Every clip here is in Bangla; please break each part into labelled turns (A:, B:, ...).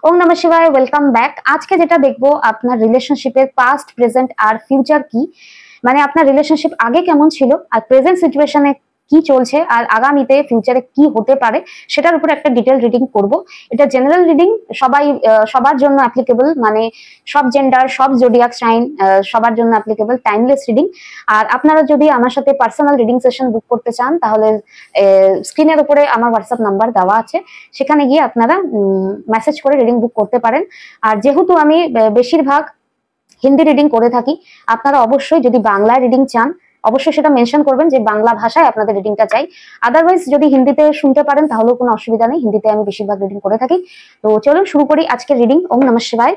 A: ওম নমঃ শিবায়, ওয়েলকাম ব্যাক। আজকে যেটা দেখবো আপনার রিলেশনশিপের পাস্ট, প্রেজেন্ট আর ফিউচার কি, মানে আপনার রিলেশনশিপ আগে কেমন ছিল আর প্রেজেন্ট সিচুয়েশনে কি চলছে আর আগামীতে ফিউচারে কি হতে পারে সেটার উপর একটা ডিটেল রিডিং করব। এটা জেনারেল রিডিং, সবার জন্য অ্যাপ্লিকেবল, মানে সব জেন্ডার, সব জোডিয়াক সাইন সবার জন্য অ্যাপ্লিকেবল, টাইমলেস রিডিং। আর আপনারা যদি আমার সাথে পার্সোনাল রিডিং সেশন বুক করতে চান তাহলে স্ক্রিনের উপরে আমার হোয়াটসঅ্যাপ নাম্বার দেওয়া আছে, সেখানে গিয়ে আপনারা মেসেজ করে রিডিং বুক করতে পারেন। আর যেহেতু আমি বেশিরভাগ হিন্দি রিডিং করে থাকি, আপনারা অবশ্যই যদি বাংলায় রিডিং চান অবশ্যই সেটা মেনশন করবেন যে বাংলা ভাষায় আপনাদের রিডিংটা চাই। আদারওয়াইজ যদি হিন্দিতে শুনতে পারেন তাহলেও কোনো অসুবিধা নেই, হিন্দিতে আমি বেশিরভাগ রিডিং করে থাকি। তো চলুন শুরু করি আজকের রিডিং। ওম নমঃ শিবায়,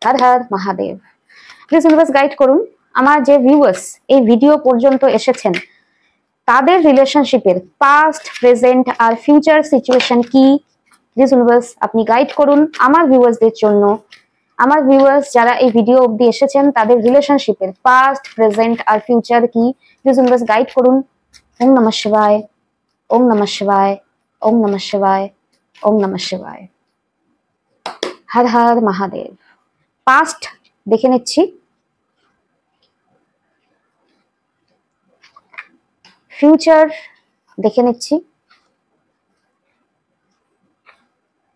A: হর Har Mahadev. Please universe guide করুন আমার যে ভিউয়ার্স এই ভিডিও পর্যন্ত এসেছেন তাদের রিলেশনশিপের পাস্ট, প্রেজেন্ট আর ফিউচার সিচুয়েশন কি। প্লিজ ইউনিভার্স আপনি গাইড করুন আমার ভিউয়ার্সদের জন্য। আমার ভিউয়ার্স যারা এই ভিডিও অবধি এসেছেন তাদের রিলেশনশিপের পাস্ট, প্রেজেন্ট আর ফিউচার কি, প্লিজ ইউনিভার্স গাইড করুন। ওম নমঃ শিবায়, ওম নমঃ শিবায়, ওম নমঃ শিবায়, ওম নমঃ শিবায়, হর হর মহাদেব। পাস্ট দেখে নিচ্ছি, ফিউচার দেখে নিচ্ছি,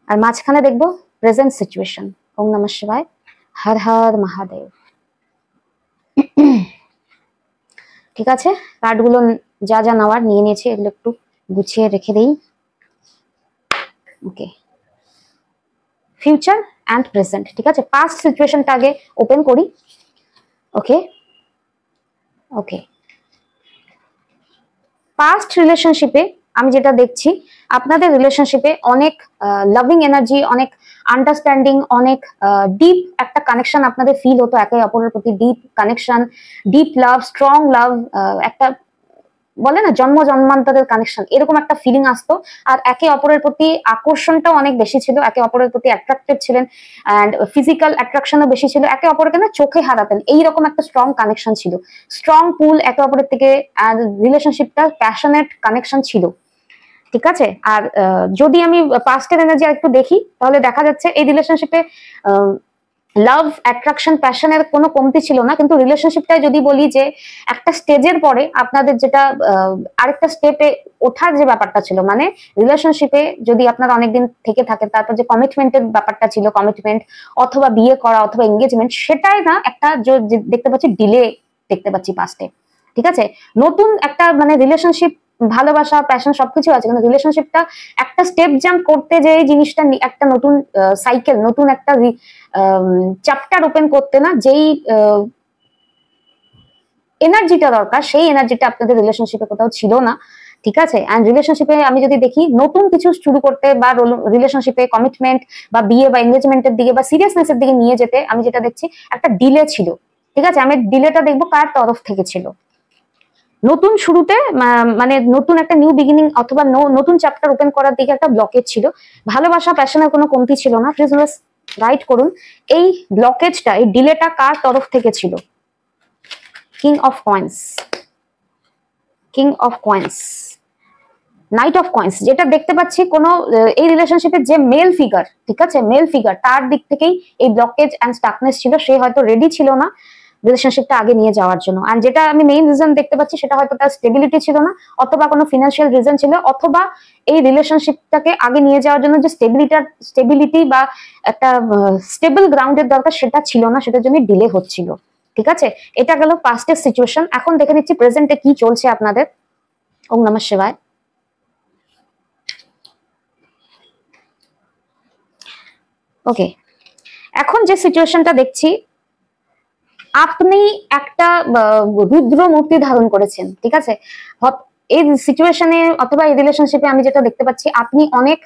A: আর মাঝখানে দেখবো প্রেজেন্ট সিচুয়েশন। ওম নমঃ শিবায়, হর হর মহাদেব। ঠিক আছে, কার্ডগুলো যা যা নেওয়ার নিয়ে নিয়েছি, এগুলো একটু গুছিয়ে রেখে দেই। ওকে, ফিউচার অ্যান্ড প্রেজেন্ট। ঠিক আছে, পাস্ট সিচুয়েশনটা আগে ওপেন করি। ওকে ওকে, পাস্ট রিলেশনশিপে আমি যেটা দেখছি আপনাদের রিলেশনশিপে অনেক লাভিং এনার্জি, অনেক আন্ডারস্ট্যান্ডিং, অনেক ডিপ একটা কানেকশন আপনাদের ফিল হতো একে অপরের প্রতি। Deep connection, deep love, strong love, একটা বলে না জন্ম জন্মান্তরের কানেকশন, এরকম একটা ফিলিং আসতো। আর একে অপরের প্রতি আকর্ষণটাও অনেক বেশি ছিল, একে অপরের প্রতি অ্যাট্রাক্টেড ছিলেন, অ্যান্ড ফিজিক্যাল অ্যাট্রাকশনও বেশি ছিল, একে অপরকে না চোখে হারাতেন, এইরকম একটা স্ট্রং কানেকশন ছিল, স্ট্রং পুল একে অপরের থেকে। আর রিলেশনশিপটা প্যাশনেট কানেকশন ছিল। ঠিক আছে, আর যদি আমি পাস্টের এনার্জি আর একটু দেখি তাহলে দেখা যাচ্ছে এই রিলেশনশিপে লাভ, অ্যাট্রাকশন, প্যাশনের কোনো কমতি ছিল না। কিন্তু রিলেশনশিপটাই যদি বলি যে একটা স্টেজের পরে আপনাদের যেটা আরেকটা স্টেপে ওঠার যে ব্যাপারটা ছিল, মানে রিলেশনশিপে যদি আপনারা অনেকদিন থেকে থাকেন তারপর যে কমিটমেন্টের ব্যাপারটা ছিল, কমিটমেন্ট অথবা বিয়ে করা অথবা এঙ্গেজমেন্ট, সেটাই না একটা দেখতে পাচ্ছি ডিলে দেখতে পাচ্ছি পাস্টে। ঠিক আছে, নতুন একটা মানে রিলেশনশিপ, ভালোবাসা, প্যাশন সবকিছু আছে, কিন্তু রিলেশনশিপটা একটা স্টেপ জাম্প করতে যে এই জিনিসটা একটা নতুন সাইকেল, নতুন একটা চ্যাপ্টার ওপেন করতে না যেই এনার্জিটা দরকার, সেই এনার্জিটা আপনাদের রিলেশনশিপে কোথাও ছিল না। ঠিক আছে, এন্ড রিলেশনশিপে আমি যদি দেখি নতুন কিছু শুরু করতে বা রিলেশনশিপে কমিটমেন্ট বা বিয়ে বা এঙ্গেজমেন্টের দিকে বা সিরিয়াসনেসের দিকে নিয়ে যেতে আমি যেটা দেখছি একটা ডিলে ছিল। ঠিক আছে, আমি ডিলেটা দেখবো কার তরফ থেকে ছিল। নতুন শুরুতে মানে নতুন একটা নিউ বিগিনিং অথবা নতুন চ্যাপ্টার ওপেন করার দিকে একটা ব্লকেজ ছিল। ভালোবাসা, প্যাশনের কোনো কমতি ছিল না। প্লিজ রাইট করুন এই ব্লকেজটা, এই ডিলেটা কার তরফ থেকে ছিল। King of coins, king of coins, night of coins. যেটা দেখতে পাচ্ছি কোনো এই রিলেশনশিপের যে মেল ফিগার, ঠিক আছে, মেল ফিগার, তার দিক থেকেই এই ব্লকেজ অ্যান্ড স্টাকনেস ছিল। সে হয়তো রেডি ছিল না রিলেশনশিপটা আগে নিয়ে যাওয়ার জন্য। আর যেটা আমি মেইন রিজন দেখতে পাচ্ছি সেটা হয়তো তার স্টেবিলিটি ছিল না, অথবা কোনো ফিনান্সিয়াল রিজন ছিল, অথবা এই রিলেশনশিপটাকে আগে নিয়ে যাওয়ার জন্য যে স্টেবিলিটি বা একটা স্টেবল গ্রাউন্ডের দরকার সেটা ছিল না, সেটার জন্য ডিলে হচ্ছিল। ঠিক আছে, এটা গেল পাস্টের সিচুয়েশন। এখন দেখে নিচ্ছি প্রেজেন্টে কি চলছে আপনাদের। ওম নমঃ শিবায়। ওকে, এখন যে সিচুয়েশনটা দেখছি আপনি একটা রুদ্র মূর্তি ধারণ করেছেন। ঠিক আছে, এই সিচুয়েশনে অথবা এই রিলেশনশিপে আমি যেটা দেখতে পাচ্ছি আপনি অনেক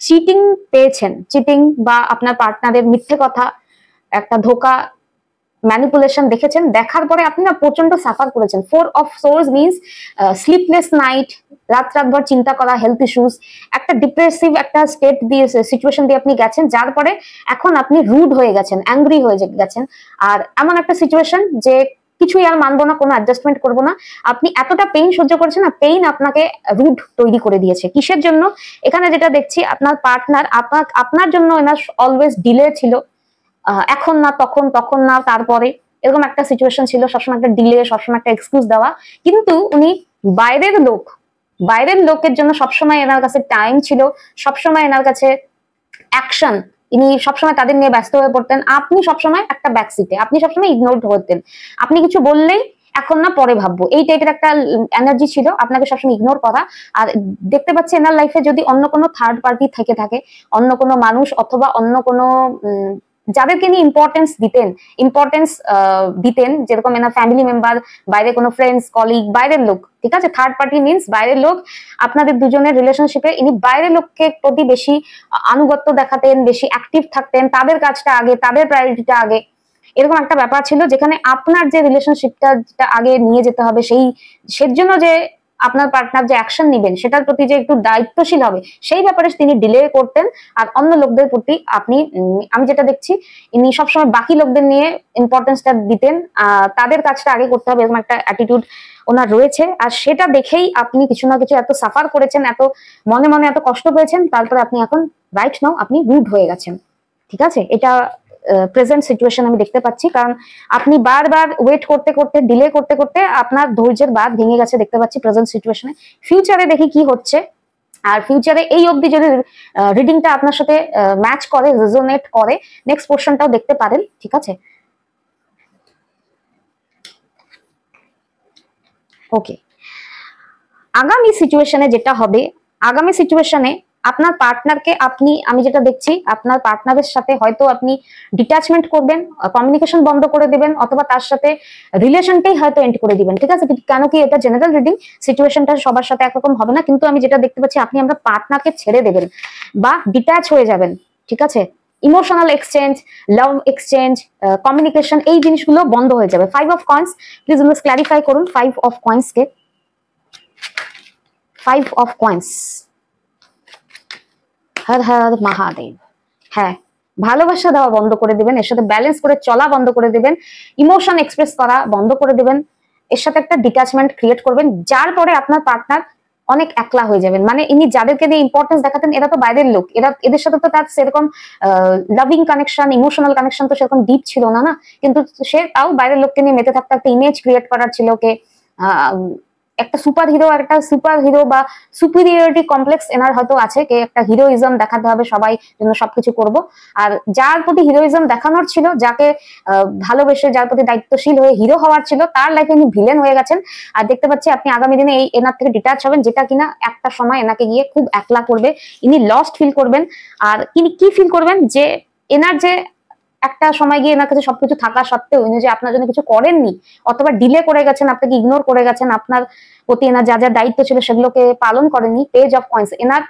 A: চিটিং পেয়েছেন, চিটিং বা আপনার পার্টনারের মিথ্যে কথা, একটা ধোকা, ম্যানিপুলেশন দেখেছেন। দেখার পরে আপনি না প্রচন্ড সাফার করেছেন। 4 of swords means sleepless night, রাতভর চিন্তা করা, হেলথ ইস্যুস, একটা ডিপ্রেসিভ একটা স্টেট দিয়ে, সিচুয়েশন দিয়ে আপনি গেছেন, যার পরে এখন আপনি রুড হয়ে গেছেন, অ্যাংরি হয়ে গেছেন। আর এমন একটা সিচুয়েশন যে কিছুই আর মানবো না, কোনো অ্যাডজাস্টমেন্ট করবো না। আপনি এতটা পেইন সহ্য করেছেন না, পেইন আপনাকে রুড তৈরি করে দিয়েছে। কিসের জন্য? এখানে যেটা দেখছি আপনার পার্টনার আপনার জন্য এনার অলওয়েজ ডিলে ছিল, এখন না তখন, তখন না তারপরে, এরকম একটা সিচুয়েশন ছিল, সবসময় একটা ডিলে, সবসময় একটা এক্সকিউজ দেওয়া। কিন্তু উনি বাইরের লোকের জন্য সবসময় এনার কাছে টাইম ছিল, সবসময় এনার কাছে অ্যাকশন, ইনি সবসময় তাদের নিয়ে ব্যস্ত হয়ে পড়তেন। আপনি সবসময় একটা ব্যাক সিটে, আপনি সবসময় ইগনোর হতেন। আপনি কিছু বললেই এখন না পরে ভাববো, এই টাইপের একটা এনার্জি ছিল, আপনাকে সবসময় ইগনোর করা। আর দেখতে পাচ্ছি এনার লাইফে যদি অন্য কোনো থার্ড পার্টি থেকে থাকে, অন্য কোনো মানুষ অথবা অন্য কোনো যাদেরকে নিয়ে ইম্পর্টেন্স দিতেন, যেরকম এনার ফ্যামিলি মেম্বার, বাইরে কোনো ফ্রেন্ডস, কলিগ, বাইরের লোক, ঠিক আছে, থার্ড পার্টি মিনস বাইরের লোক, আপনাদের দুজনের রিলেশনশিপে ইনি বাইরের লোককে প্রতি বেশি আনুগত্য দেখাতেন, বেশি অ্যাক্টিভ থাকতেন, তাদের কাজটা আগে, তাদের প্রায়োরিটিটা আগে, এরকম একটা ব্যাপার ছিল। যেখানে আপনার যে রিলেশনশিপটা যেটা আগে নিয়ে যেতে হবে, সেই জন্য যে আপনার পার্টনার যে অ্যাকশন নিবেন, সেটার প্রতি যে একটু দায়িত্বশীল হবে, সেই ব্যাপারে তিনি ডিলে করতেন। আর অন্য লোকদের প্রতি আমি যেটা দেখছি, ইনি সবসময় বাকি লোকদের নিয়ে ইম্পর্টেন্সটা দিতেন, তাদের কাজটা আগে করতে হবে, এরকম একটা অ্যাটিটিউড ওনার রয়েছে। আর সেটা দেখেই আপনি কিছু না কিছু এত সাফার করেছেন, এত মনে মনে এত কষ্ট পেয়েছেন, তারপরে আপনি এখন রাইট নাও আপনি রুড হয়ে গেছেন, ঠিক আছে। এটা প্রেজেন্ট সিচুয়েশন আমি দেখতে পাচ্ছি, কারণ আপনি বারবার ওয়েট করতে করতে, ডিলে করতে করতে আপনার ধৈর্যের বাঁধ ভেঙে গেছে দেখতে পাচ্ছি প্রেজেন্ট সিচুয়েশনে। ফিউচারে দেখি কি হচ্ছে। আর ফিউচারে এই অবধি যদি রিডিংটা আপনার সাথে ম্যাচ করে, রেজোনেট করে, নেক্সট পোর্শনটাও দেখতে পারেন, ঠিক আছে। ওকে, আগামী সিচুয়েশনে যেটা হবে, আগামী সিচুয়েশনে আপনার পার্টনারকে আমি যেটা দেখছি, আপনার পার্টনারের সাথে হয়তো আপনি ডিট্যাচমেন্ট করবেন, কমিউনিকেশন বন্ধ করে দিবেন, অথবা তার সাথে রিলেশনটাই হয়তো এন্ড করে দিবেন, ঠিক আছে। কেন কি এটা জেনারেল রিডিং, সিচুয়েশনটা সবার সাথে একরকম হবে না, কিন্তু আমি যেটা দেখতে পাচ্ছি আপনি আপনার পার্টনারকে ছেড়ে দেবেন বা ডিট্যাচ হয়ে যাবেন, ঠিক আছে। ইমোশনাল এক্সচেঞ্জ, লাভ এক্সচেঞ্জ, কমিউনিকেশন, এই জিনিসগুলো বন্ধ হয়ে যাবে। 5 অফ কয়েন্স, প্লিজ ক্ল্যারিফাই করুন 5 অফ কয়েন্সকে। 5 অফ কয়েন্স, হর হর মহাদেব। হ্যাঁ, ভালোবাসা দেওয়া বন্ধ করে দিবেন, এর সাথে ব্যালেন্স করে চলা বন্ধ করে দিবেন, ইমোশন এক্সপ্রেস করা বন্ধ করে দিবেন, এর সাথে একটা ডিট্যাচমেন্ট ক্রিয়েট করবেন, যার পরে আপনার পার্টনার অনেক একলা হয়ে যাবেন। মানে ইনি যাদেরকে দিয়ে ইম্পর্টেন্স দেখাতেন, এরা তো বাইরের লোক, এদের সাথে তো তার সেরকম লাভিং কানেকশন, ইমোশনাল কানেকশন তো সেরকম ডিপ ছিল না, কিন্তু সে তাও বাইরের লোককে নিয়ে মেতে থাকতো, একটা ইমেজ ক্রিয়েট করার ছিল, ওকে একটা সুপার হিরো বা সুপিরিয়রিটি কমপ্লেক্স এনার হয়তো আছে, কে একটা হিরোইজম দেখাতে হবে, সবাই জন্য সবকিছু করব। আর যার প্রতি হিরোইজম দেখানোর ছিল, যাকে ভালোবেসে, যার প্রতি দায়িত্বশীল হয়ে হিরো হওয়ার ছিল, তার লাইফে ইনি ভিলেন হয়ে গেছেন। আর দেখতে পাচ্ছি আপনি আগামী দিনে এনার থেকে ডিটাচ হবেন, যেটা কিনা একটা সময় এনাকে গিয়ে খুব একলা করবে, ইনি লস্ট ফিল করবেন। আর ইনি কি ফিল করবেন, যে এনার যে একটা সময় গিয়ে এনার কাছে সবকিছু থাকা সত্ত্বেও ইনি যে আপনার জন্য কিছু করেননি, অথবা ডিলে করে গেছেন, আপনাকে ইগনোর করে গেছেন, আপনার প্রতি এনার যা যা দায়িত্ব ছিল সেগুলোকে পালন করেনি। পেজ অফ কয়েন্স, এনার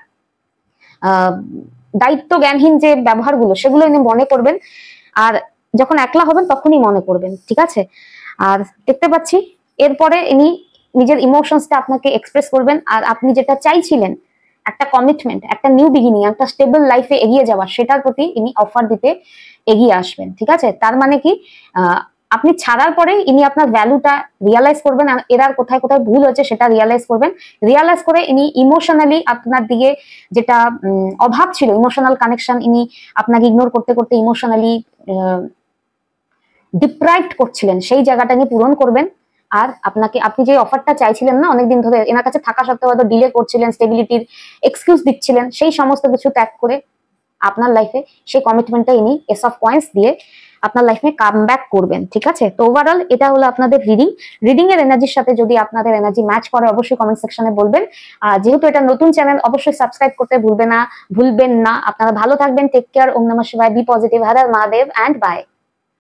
A: দায়িত্ব জ্ঞানহীন যে ব্যবহারগুলো, সেগুলো ইনি মনে করবেন, আর যখন একলা হবেন তখনই মনে করবেন, ঠিক আছে। আর দেখতে পাচ্ছি এরপরে ইনি নিজের ইমোশনসটা আপনাকে এক্সপ্রেস করবেন, আর আপনি যেটা চাইছিলেন, একটা কমিটমেন্ট, একটা নিউ বিগিনিং, একটা স্টেবল লাইফে এগিয়ে যাওয়া, সেটার প্রতি ইনি অফার দিতে এগিয়ে আসবেন, ঠিক আছে। তার মানে কি, আপনি ছাড়ার পরে ইনি আপনার ভ্যালুটা রিয়ালাইজ করবেন, আর এরা কোথায় কোথায় ভুল হচ্ছে সেটা রিয়ালাইজ করবেন। রিয়ালাইজ করে ইনি ইমোশনালি আপনার দিকে যেটা অভাব ছিল, ইমোশনাল কানেকশন, ইনি আপনাকে ইগনোর করতে করতে ইমোশনালি ডিপ্রাইভড করছিলেন, সেই জায়গাটা নিয়ে পূরণ করবেন। আর আপনি যে অফারটা চাইছিলেন না অনেকদিন ধরে, এনার কাছে থাকা সত্ত্বেও হয়তো ডিলে করছিলেন, স্টেবিলিটির এক্সকিউজ দিচ্ছিলেন, সেই সমস্ত কিছু ত্যাগ করে আপনার লাইফে সেই কমিটমেন্টটা ইনি এস অফ কয়েন্স দিয়ে আপনার লাইফে কাম ব্যাক করবেন, ঠিক আছে। তো ওভারঅল এটা হলো আপনাদের রিডিং এর এনার্জির সাথে যদি আপনাদের এনার্জি ম্যাচ করে অবশ্যই কমেন্ট সেকশনে বলবেন। আর যেহেতু এটা নতুন চ্যানেল, অবশ্যই সাবস্ক্রাইব করতে ভুলবেন না। আপনারা ভালো থাকবেন, টেক কেয়ার, ওম নমঃ শিবায়, be positive, Har Har Mahadev, and by.